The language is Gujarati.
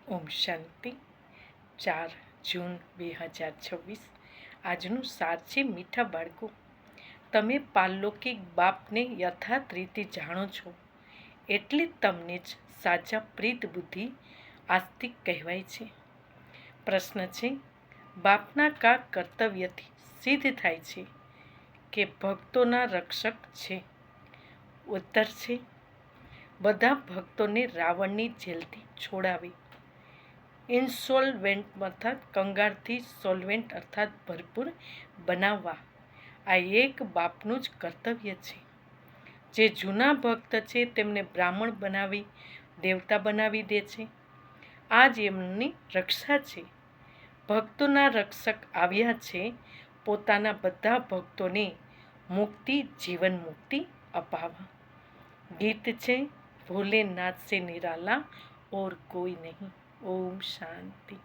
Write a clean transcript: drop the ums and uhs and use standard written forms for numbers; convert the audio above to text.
ઓમ શાંતિ. 4 જૂન 2026. આજનું સાર છે, મીઠા બાળકો, તમે પારલૌકિક બાપને યથાર્થ રીતે જાણો છો, એટલે તમને જ સાચા પ્રીત બુદ્ધિ આસ્તિક કહેવાય છે. પ્રશ્ન છે, બાપના કા કર્તવ્યથી સિદ્ધ થાય છે કે ભક્તોના રક્ષક છે? ઉત્તર છે, બધા ભક્તોને રાવણની જેલથી છોડાવી, ઇન્સોલ્વેન્ટ અર્થાત કંગાળથી સોલ્વેન્ટ અર્થાત ભરપૂર બનાવવા, આ એક બાપનું જ કર્તવ્ય છે. જે જૂના ભક્ત છે તેમને બ્રાહ્મણ બનાવી દેવતા બનાવી દે છે. આ જ એમની રક્ષા છે. ભક્તોના રક્ષક આવ્યા છે પોતાના બધા ભક્તોને મુક્તિ, જીવન મુક્તિ અપાવવા. ગીત છે, ભોલેનાથ સે નિરાલા ઓર કોઈ નહીં. ઓમ શાંતિ.